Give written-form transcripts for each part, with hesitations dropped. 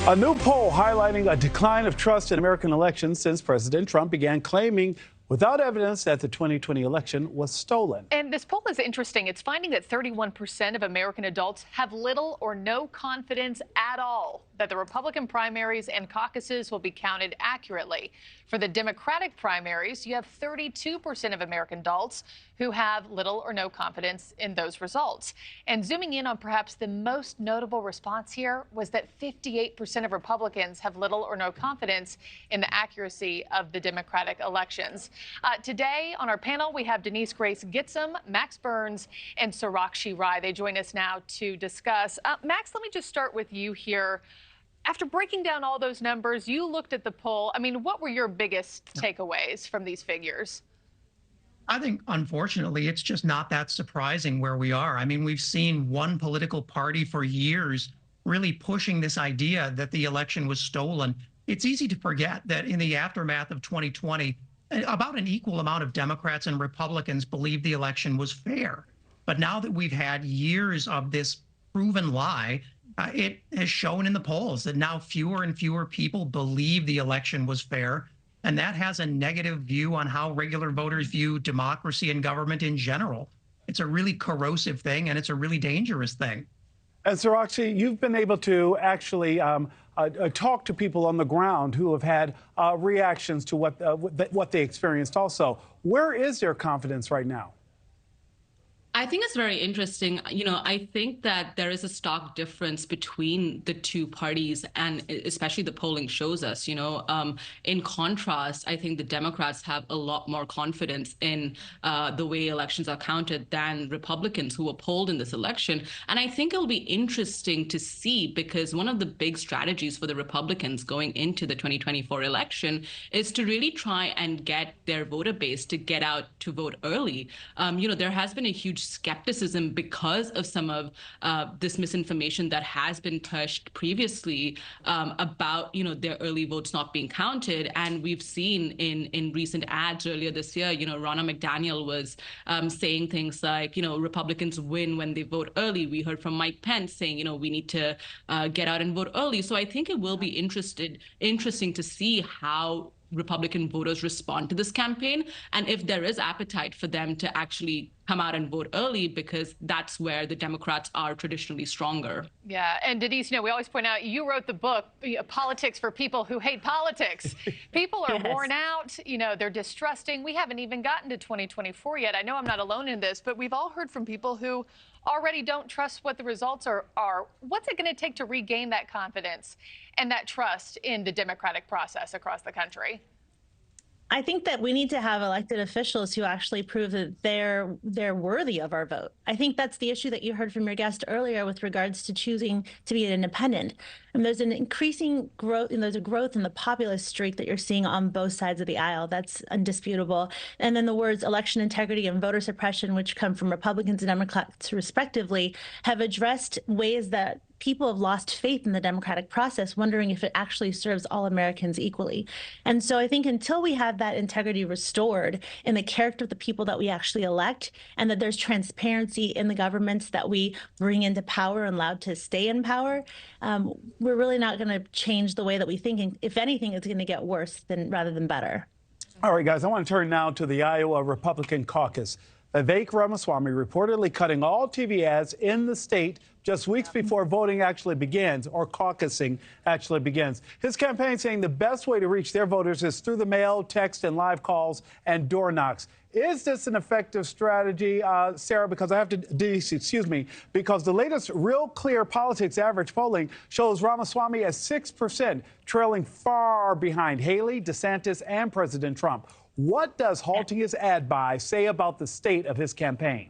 A new poll highlighting a decline of trust in American elections since President Trump began claiming without evidence that the 2020 election was stolen. And this poll is interesting. It's finding that 31% of American adults have little or no confidence at all that the Republican primaries and caucuses will be counted accurately. For the Democratic primaries, you have 32% of American adults who have little or no confidence in those results. And zooming in on perhaps the most notable response here was that 58% of Republicans have little or no confidence in the accuracy of the Democratic elections. Today on our panel, we have Denise Grace Gitsham, Max Burns, and Sarakshi Rai. They join us now to discuss. Max, let me just start with you here. After breaking down all those numbers, you looked at the poll. I mean, what were your biggest takeaways from these figures? I think, unfortunately, it's just not that surprising where we are. I mean, we've seen one political party for years really pushing this idea that the election was stolen. It's easy to forget that in the aftermath of 2020, about an equal amount of Democrats and Republicans believed the election was fair. But now that we've had years of this proven lie, it has shown in the polls that now fewer and fewer people believe the election was fair. And that has a negative view on how regular voters view democracy and government in general. It's a really corrosive thing, and it's a really dangerous thing. And Sarakshi, you've been able to actually talk to people on the ground who have had reactions to what they experienced also. Where is their confidence right now? I think it's very interesting. You know, I think that there is a stark difference between the two parties, and especially the polling shows us, in contrast, I think the Democrats have a lot more confidence in the way elections are counted than Republicans who were polled in this election. And I think it'll be interesting to see, because one of the big strategies for the Republicans going into the 2024 election is to really try and get their voter base to get out to vote early. There has been a huge skepticism because of some of this misinformation that has been pushed previously about their early votes not being counted. And we've seen in recent ads earlier this year, Ronna McDaniel was saying things like, Republicans win when they vote early. We heard from Mike Pence saying, we need to get out and vote early. So I think it will be interesting to see how Republican voters respond to this campaign, and if there is appetite for them to actually come out and vote early, because that's where the Democrats are traditionally stronger. Yeah, and Denise, we always point out, you wrote the book, Politics for People Who Hate Politics. People are worn out, they're distrusting. We haven't even gotten to 2024 yet. I know I'm not alone in this, but we've all heard from people who already don't trust what the results are. What's it going to take to regain that confidence and that trust in the democratic process across the country? I think that we need to have elected officials who actually prove that they're worthy of our vote. I think that's the issue that you heard from your guest earlier with regards to choosing to be an independent. And there's an increasing growth, and there's a growth in the populist streak that you're seeing on both sides of the aisle. That's undisputable. And then the words election integrity and voter suppression, which come from Republicans and Democrats respectively, have addressed ways that people have lost faith in the democratic process, wondering if it actually serves all Americans equally. And so I think until we have that integrity restored in the character of the people that we actually elect, and that there's transparency in the governments that we bring into power and allowed to stay in power, we're really not going to change the way that we think. And if anything, it's going to get worse rather than better. All right, guys, I want to turn now to the Iowa Republican caucus. Vivek Ramaswamy reportedly cutting all TV ads in the state just weeks before voting actually begins, or caucusing actually begins. His campaign saying the best way to reach their voters is through the mail, text, and live calls and door knocks. Is this an effective strategy, Sarah? Because because the latest Real Clear Politics average polling shows Ramaswamy at 6%, trailing far behind Haley, DeSantis, and President Trump. What does halting his ad buy say about the state of his campaign?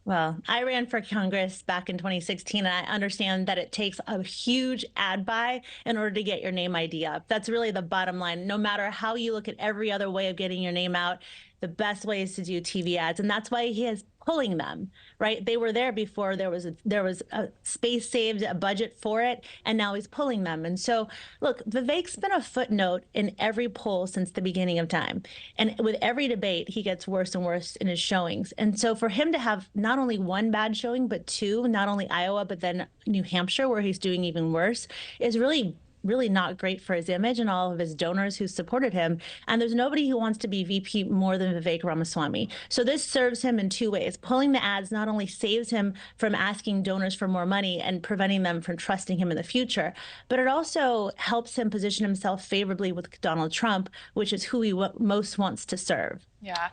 Well, I ran for Congress back in 2016, and I understand that it takes a huge ad buy in order to get your name ID up. That's really the bottom line. No matter how you look at every other way of getting your name out, the best ways to do TV ads. And that's why he is pulling them, right? They were there before there was a space saved, a budget for it, and now he's pulling them. And so, look, Vivek's been a footnote in every poll since the beginning of time. And with every debate, he gets worse and worse in his showings. And so for him to have not only one bad showing, but two, not only Iowa, but then New Hampshire, where he's doing even worse, is really not great for his image and all of his donors who supported him. And there's nobody who wants to be VP more than Vivek Ramaswamy. So this serves him in two ways. Pulling the ads not only saves him from asking donors for more money and preventing them from trusting him in the future, but it also helps him position himself favorably with Donald Trump, which is who he most wants to serve. Yeah.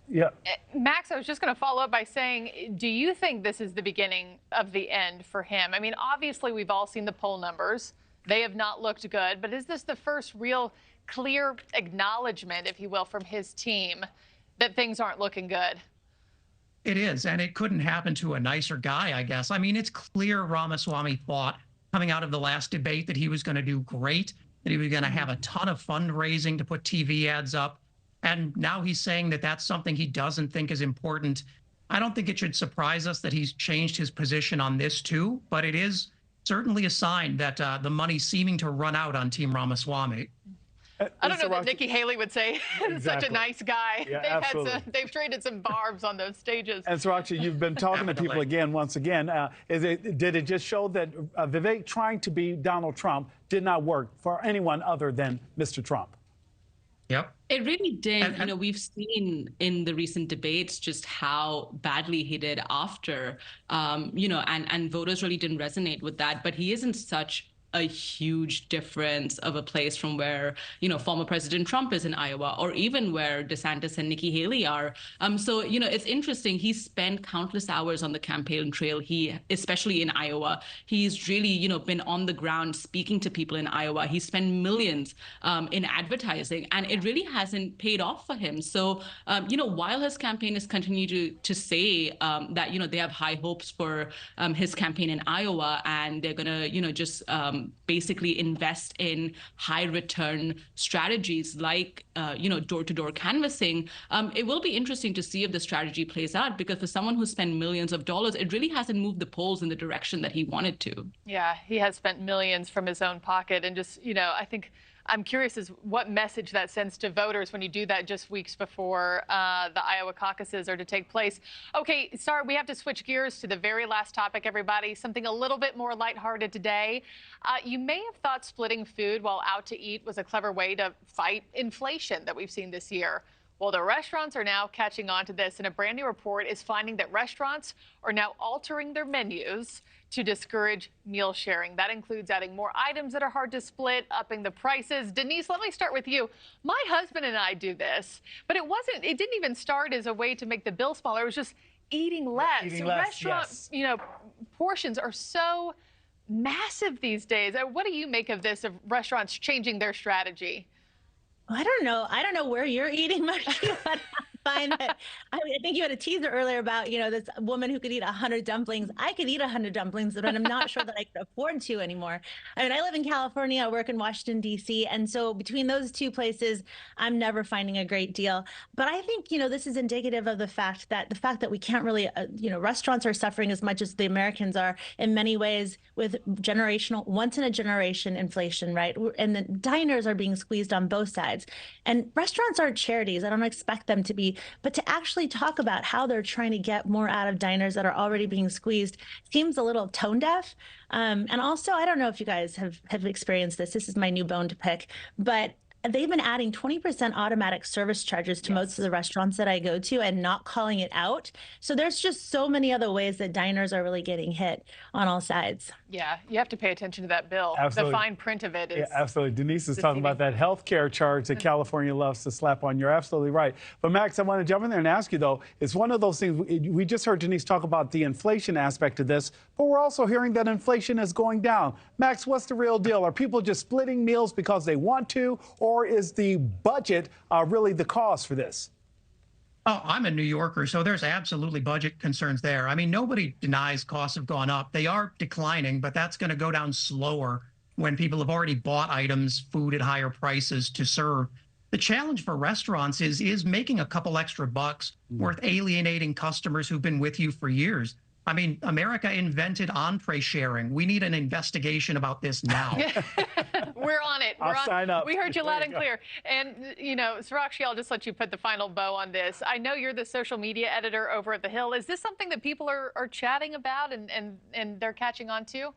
Yeah. Max, I was just going to follow up by saying, do you think this is the beginning of the end for him? I mean, obviously, we've all seen the poll numbers. They have not looked good. But is this the first real clear acknowledgement, if you will, from his team that things aren't looking good? It is. And it couldn't happen to a nicer guy, I guess. I mean, it's clear Ramaswamy thought coming out of the last debate that he was going to do great, that he was going to have a ton of fundraising to put TV ads up. And now he's saying that that's something he doesn't think is important. I don't think it should surprise us that he's changed his position on this, too. But it is certainly a sign that the money's seeming to run out on Team Ramaswamy. I don't know that Nikki Haley would say such a nice guy. Yeah, they've traded some barbs on those stages. And Sriracha, you've been talking to people again, once again. Did it just show that Vivek trying to be Donald Trump did not work for anyone other than Mr. Trump? Yep. It really did. You know, we've seen in the recent debates just how badly he did after, you know, and voters really didn't resonate with that. But he isn't such a huge difference of a place from where, you know, former President Trump is in Iowa, or even where DeSantis and Nikki Haley are. So, you know, it's interesting. He spent countless hours on the campaign trail. Especially in Iowa, he's really, you know, been on the ground speaking to people in Iowa. He spent millions in advertising, and it really hasn't paid off for him. So, you know, while his campaign is continuing to say that, you know, they have high hopes for his campaign in Iowa, and they're going to, you know, just basically invest in high return strategies like, you know, door-to-door canvassing. It will be interesting to see if the strategy plays out, because for someone who spent millions of dollars, it really hasn't moved the polls in the direction that he wanted to. Yeah, he has spent millions from his own pocket. And just, you know, I think I'm curious as what message that sends to voters when you do that just weeks before the Iowa caucuses are to take place. Okay, sorry, we have to switch gears to the very last topic, everybody. Something a little bit more lighthearted today. You may have thought splitting food while out to eat was a clever way to fight inflation that we've seen this year. Well, the restaurants are now catching on to this, and a brand new report is finding that restaurants are now altering their menus to discourage meal sharing. That includes adding more items that are hard to split, upping the prices. Denise, let me start with you. My husband and I do this, but it didn't even start as a way to make the bill smaller. It was just eating less. Restaurant, yes, you know, portions are so massive these days. What do you make of this, of restaurants changing their strategy? I don't know. I don't know where you're eating, Marky, but I find that I think you had a teaser earlier about, you know, this woman who could eat 100 dumplings. I could eat 100 dumplings, but I'm not sure that I could afford to anymore. I mean, I live in California, I work in Washington, D.C., and so between those two places, I'm never finding a great deal. But I think, you know, this is indicative of the fact that we can't really, you know, restaurants are suffering as much as the Americans are in many ways with generational, once in a generation inflation, right? And the diners are being squeezed on both sides. And restaurants aren't charities. I don't expect them to be, but to actually talk about how they're trying to get more out of diners that are already being squeezed seems a little tone deaf. And also, I don't know if you guys have experienced this. This is my new bone to pick, but they've been adding 20% automatic service charges to most of the restaurants that I go to and not calling it out. So there's just so many other ways that diners are really getting hit on all sides. Yeah, you have to pay attention to that bill. Absolutely. The fine print of it is. Yeah, absolutely. Denise is talking about that health care charge that California loves to slap on. You're absolutely right. But Max, I want to jump in there and ask you, though, it's one of those things. We just heard Denise talk about the inflation aspect of this, but we're also hearing that inflation is going down. Max, what's the real deal? Are people just splitting meals because they want to, or is the budget really the cause for this? Oh, I'm a New Yorker, so there's absolutely budget concerns there. I mean, nobody denies costs have gone up. They are declining, but that's going to go down slower when people have already bought items, food at higher prices to serve. The challenge for restaurants is making a couple extra bucks worth alienating customers who've been with you for years. I mean, America invented entree sharing. We need an investigation about this now. We're on it. I'll sign up. We heard you loud and clear. And, you know, Sarakshi, I'll just let you put the final bow on this. I know you're the social media editor over at The Hill. Is this something that people are chatting about and they're catching on to?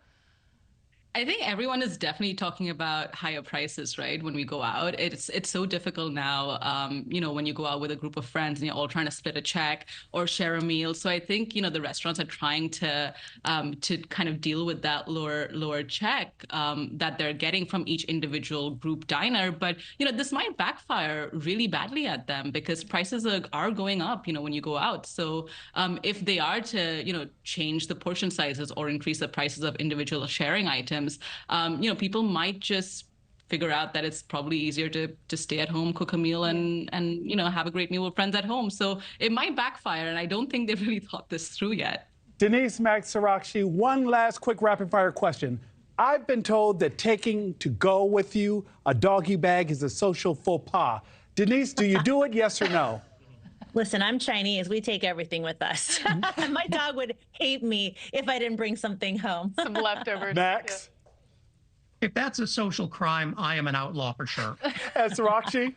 I think everyone is definitely talking about higher prices, right? When we go out, it's so difficult now. You know, when you go out with a group of friends and you're all trying to split a check or share a meal. So I think, you know, the restaurants are trying to kind of deal with that lower check that they're getting from each individual group diner. But, you know, this might backfire really badly at them because prices are going up, you know, when you go out. So if they are to, you know, change the portion sizes or increase the prices of individual sharing items, you know, people might just figure out that it's probably easier to stay at home, cook a meal, and you know, have a great meal with friends at home. So it might backfire, and I don't think they've really thought this through yet. Denise, Max, Sarakshi, one last quick rapid-fire question. I've been told that taking to go with you a doggy bag is a social faux pas. Denise, do you do it, yes or no? Listen, I'm Chinese. We take everything with us. My dog would hate me if I didn't bring something home. Some leftovers. Max? If that's a social crime, I am an outlaw for sure. Sarakshi?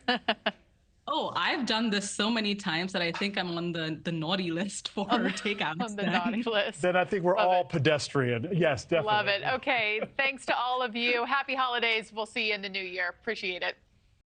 Oh, I've done this so many times that I think I'm on the naughty list for takeouts. On the naughty list. Then I think we're all pedestrian. Yes, definitely. Love it. Okay. Thanks to all of you. Happy holidays. We'll see you in the new year. Appreciate it.